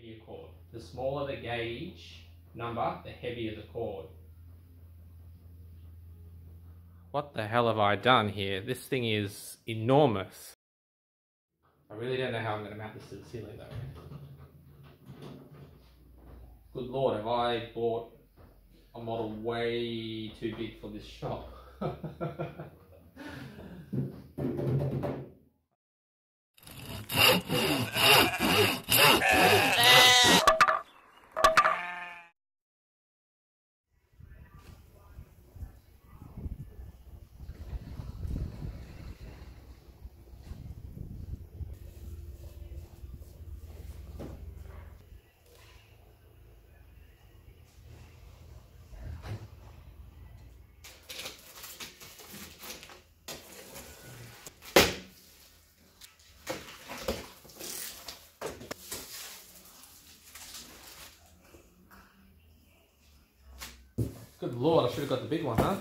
heavier cord. The smaller the gauge number, the heavier the cord. What the hell have I done here? This thing is enormous. I really don't know how I'm going to mount this to the ceiling though. Good Lord, have I bought a model way too big for this shop? Good Lord, I should have got the big one, huh?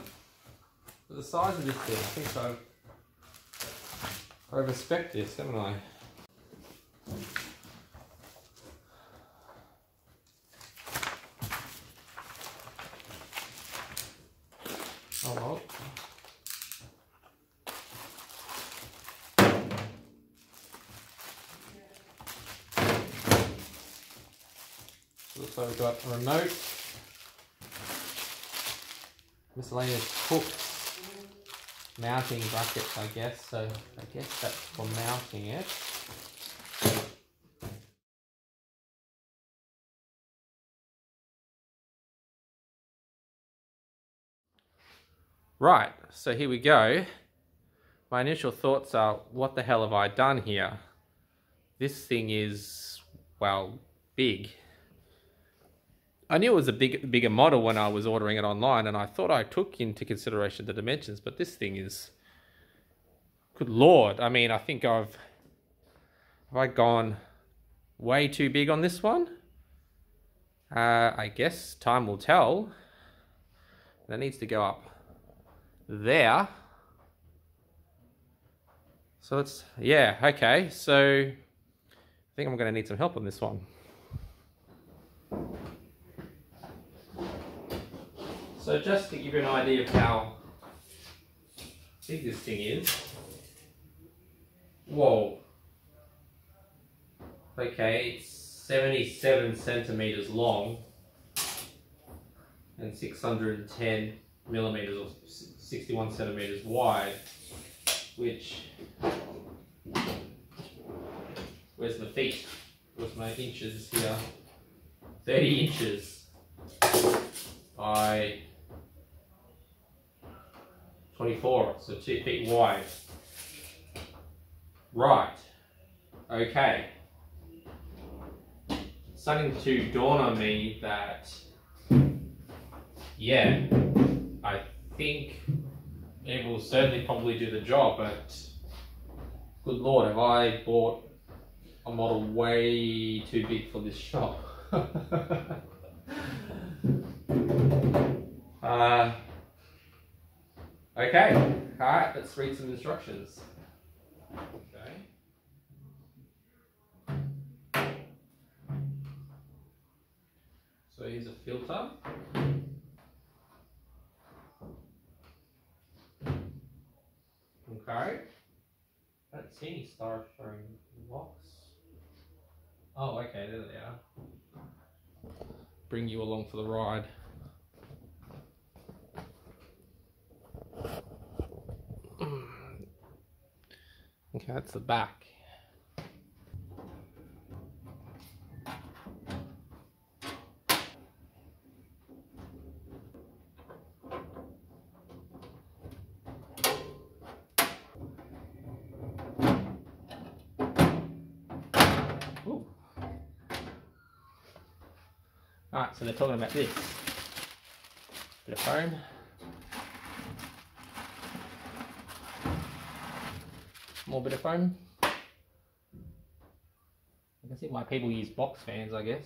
But the size of this thing, I think I overspec this, haven't I? Oh well. Looks like we've got a remote. Miscellaneous hooks, mounting brackets, I guess. So I guess that's for mounting it. Right, so here we go. My initial thoughts are, what the hell have I done here? This thing is, well, big. I knew it was a bigger model when I was ordering it online, and I thought I took into consideration the dimensions, but this thing is, good Lord. I mean, I think have I gone way too big on this one? I guess time will tell. That needs to go up there. So it's, yeah, okay. So I think I'm going to need some help on this one. So just to give you an idea of how big this thing is. Whoa. Okay, it's 77 centimeters long and 610 millimeters or 61 centimeters wide, which, where's my feet? Where's my inches here? 30 inches by 24, so 2 feet wide. Right, okay. It's starting to dawn on me that, yeah, I think it will certainly probably do the job, but good Lord, have I bought a model way too big for this shop. Okay, alright, let's read some instructions. Okay. So here's a filter. Okay. I don't see any styrofoam blocks. Oh, okay, there they are. Bring you along for the ride. Okay, that's the back. Ooh. Alright, so they're talking about this. Bit of foam. More bit of foam. I can see why people use box fans, I guess.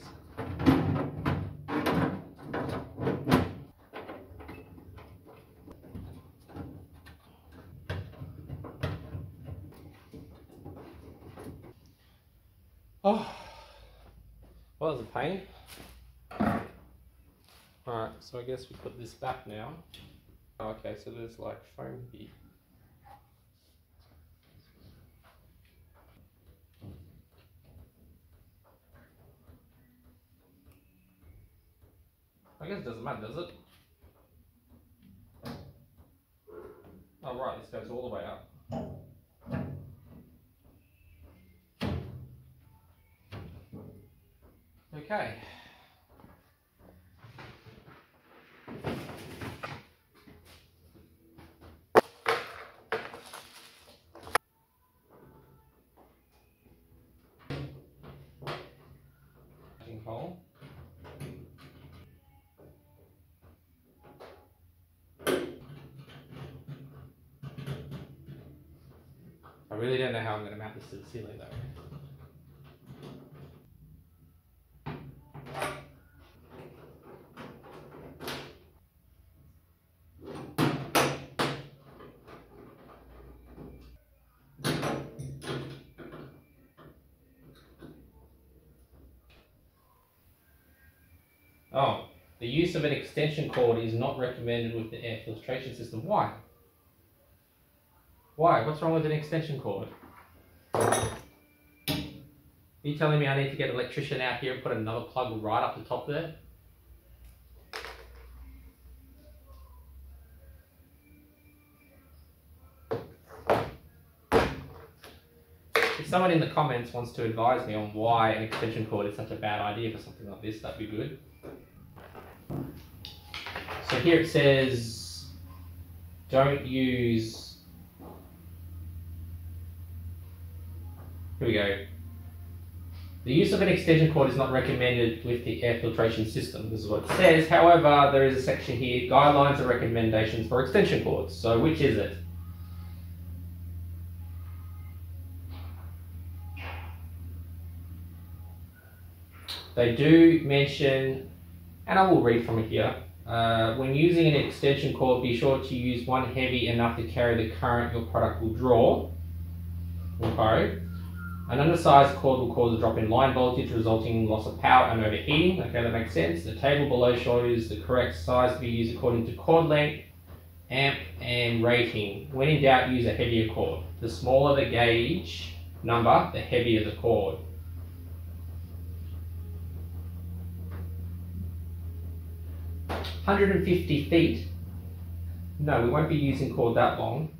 Oh, Well, that was a pain. Alright, so I guess we put this back now. Okay, so there's like foam here. I guess it doesn't matter, does it? Oh right, this goes all the way up. Okay. Hole. I really don't know how I'm going to mount this to the ceiling though. Oh, the use of an extension cord is not recommended with the air filtration system. Why? Why? What's wrong with an extension cord? Are you telling me I need to get an electrician out here and put another plug right up the top there? If someone in the comments wants to advise me on why an extension cord is such a bad idea for something like this, that'd be good. So here it says, don't use, here we go. The use of an extension cord is not recommended with the air filtration system. This is what it says. However, there is a section here, guidelines and recommendations for extension cords. So which is it? They do mention, and I will read from it here, when using an extension cord, be sure to use one heavy enough to carry the current your product will draw. Okay. An undersized cord will cause a drop in line voltage, resulting in loss of power and overheating. Okay, that makes sense. The table below shows the correct size to be used according to cord length, amp, and rating. When in doubt, use a heavier cord. The smaller the gauge number, the heavier the cord. $150 feet. No, we won't be using cord that long.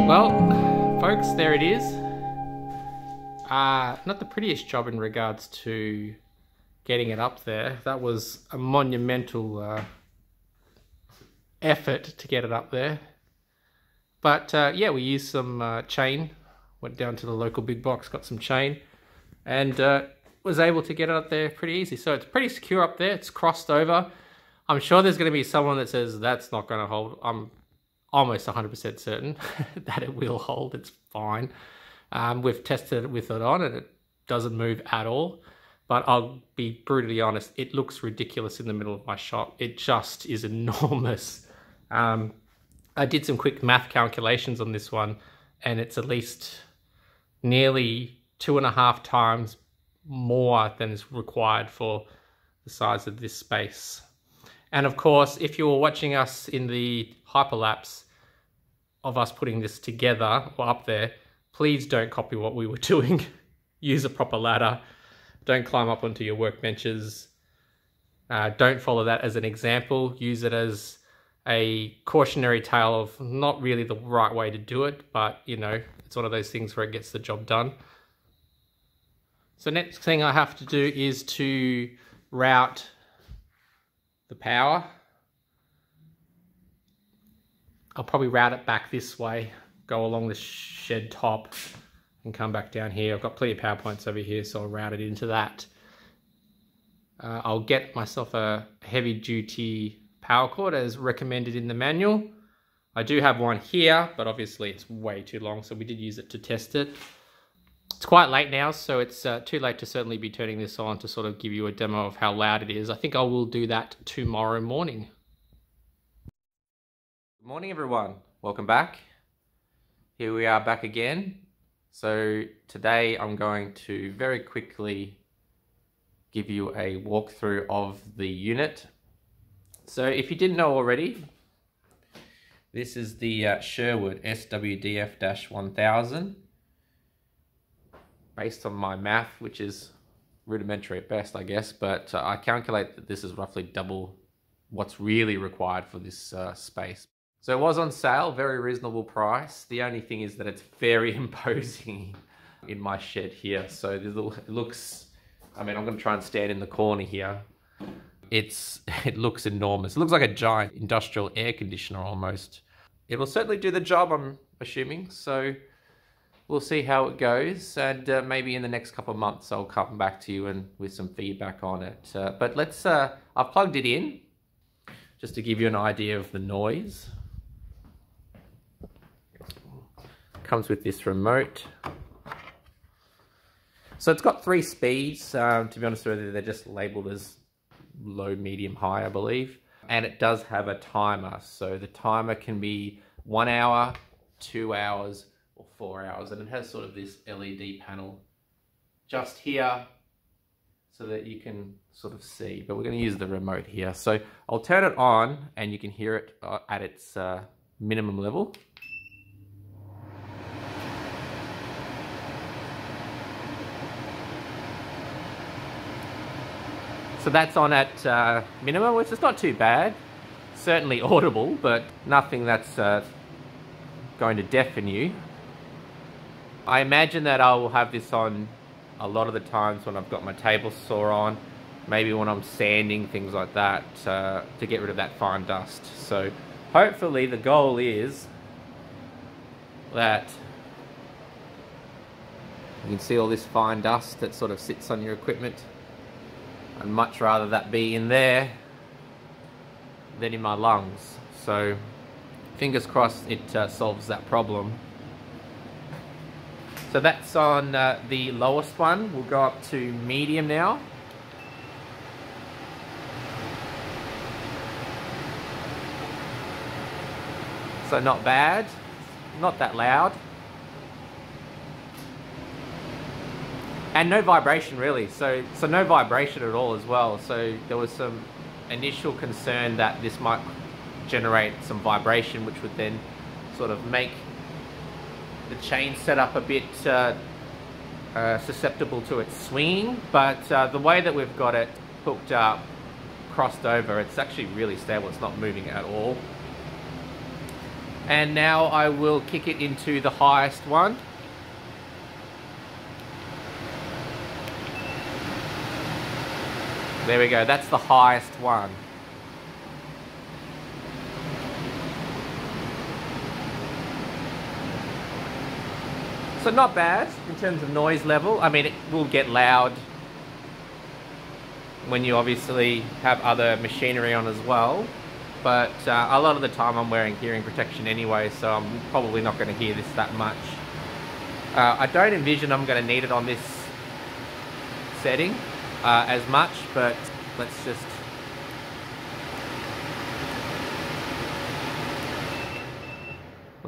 Well, folks, there it is. Not the prettiest job in regards to getting it up there. That was a monumental effort to get it up there. But yeah, we used some chain Went down to the local big box, got some chain, and was able to get it up there pretty easy. So it's pretty secure up there. It's crossed over. I'm sure there's going to be someone that says that's not going to hold. I'm almost 100% certain that it will hold. It's fine. We've tested it with it on and it doesn't move at all. But I'll be brutally honest, it looks ridiculous in the middle of my shop. It just is enormous. I did some quick math calculations on this one, and it's at least nearly 2.5 times more than is required for the size of this space. And of course, if you were watching us in the hyperlapse of us putting this together or up there, please don't copy what we were doing. Use a proper ladder. Don't climb up onto your workbenches. Don't follow that as an example. Use it as a cautionary tale of not really the right way to do it, but you know, it's one of those things where it gets the job done. So next thing I have to do is to route the power. I'll probably route it back this way, go along the shed top and come back down here. I've got plenty of power points over here, so I'll route it into that. I'll get myself a heavy duty power cord as recommended in the manual. I do have one here, but obviously it's way too long, so we did use it to test it. It's quite late now, so it's too late to certainly be turning this on to sort of give you a demo of how loud it is. I think I will do that tomorrow morning. Good morning, everyone. Welcome back. Here we are back again. So today I'm going to very quickly give you a walkthrough of the unit. So if you didn't know already, this is the Sherwood SWDF-1000. Based on my math, which is rudimentary at best, I guess, but I calculate that this is roughly double what's really required for this space. So it was on sale, very reasonable price. The only thing is that it's very imposing in my shed here. So it looks, I mean, I'm gonna try and stand in the corner here. It looks enormous. It looks like a giant industrial air conditioner almost. It will certainly do the job, I'm assuming. So we'll see how it goes. And maybe in the next couple of months, I'll come back to you and with some feedback on it. But let's, I've plugged it in just to give you an idea of the noise. Comes with this remote. So it's got 3 speeds. To be honest with you, they're just labeled as low, medium, high, I believe. And it does have a timer. So the timer can be 1 hour, 2 hours, or 4 hours. And it has sort of this LED panel just here so that you can sort of see. But we're going to use the remote here. So I'll turn it on and you can hear it at its minimum level. So that's on at minimum, which is not too bad. Certainly audible, but nothing that's going to deafen you. I imagine that I will have this on a lot of the times when I've got my table saw on, maybe when I'm sanding, things like that, to get rid of that fine dust. So hopefully the goal is that you can see all this fine dust that sort of sits on your equipment. I'd much rather that be in there than in my lungs. So fingers crossed it solves that problem. So that's on the lowest one. We'll go up to medium now. So not bad, not that loud. And no vibration really, so no vibration at all as well. So there was some initial concern that this might generate some vibration, which would then sort of make the chain setup a bit susceptible to its swinging. But the way that we've got it hooked up, crossed over, it's actually really stable. It's not moving at all. And now I will kick it into the highest one. There we go, that's the highest one. So not bad in terms of noise level. I mean, it will get loud when you obviously have other machinery on as well. But a lot of the time I'm wearing hearing protection anyway, so I'm probably not going to hear this that much. I don't envision I'm going to need it on this setting as much, but let's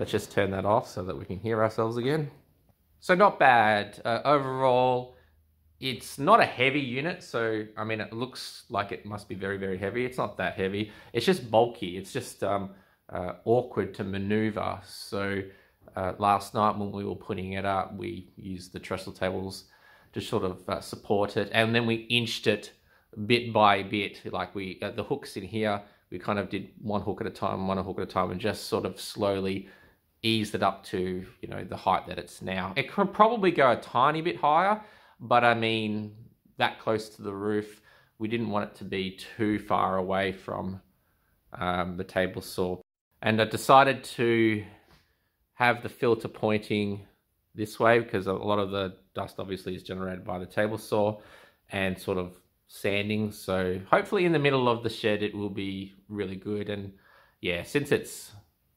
just turn that off so that we can hear ourselves again. So not bad. Overall, it's not a heavy unit, so I mean it looks like it must be very, very heavy. It's not that heavy. It's just bulky. It's just awkward to maneuver. So last night when we were putting it up, we used the trestle tables to sort of support it, and then we inched it bit by bit. Like the hooks in here, we kind of did one hook at a time, and just sort of slowly eased it up to, you know, the height that it's now. It could probably go a tiny bit higher, but I mean, that close to the roof, we didn't want it to be too far away from the table saw. And I decided to have the filter pointing this way because a lot of the dust obviously is generated by the table saw and sort of sanding. So hopefully in the middle of the shed, it will be really good. And yeah, since it's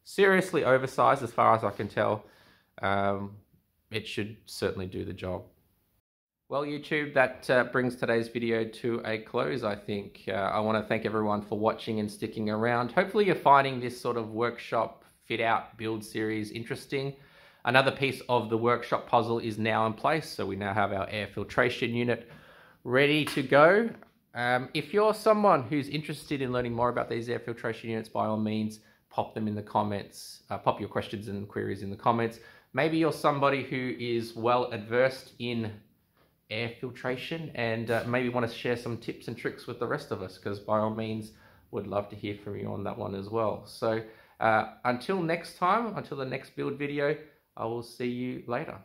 seriously oversized as far as I can tell, it should certainly do the job. Well, YouTube, that brings today's video to a close, I think. I want to thank everyone for watching and sticking around. Hopefully you're finding this sort of workshop fit out build series interesting. Another piece of the workshop puzzle is now in place, so we now have our air filtration unit ready to go. If you're someone who's interested in learning more about these air filtration units, by all means, pop them in the comments, pop your questions and queries in the comments. Maybe you're somebody who is well adversed in air filtration and maybe want to share some tips and tricks with the rest of us, because by all means, would love to hear from you on that one as well. So until next time, until the next build video, I will see you later.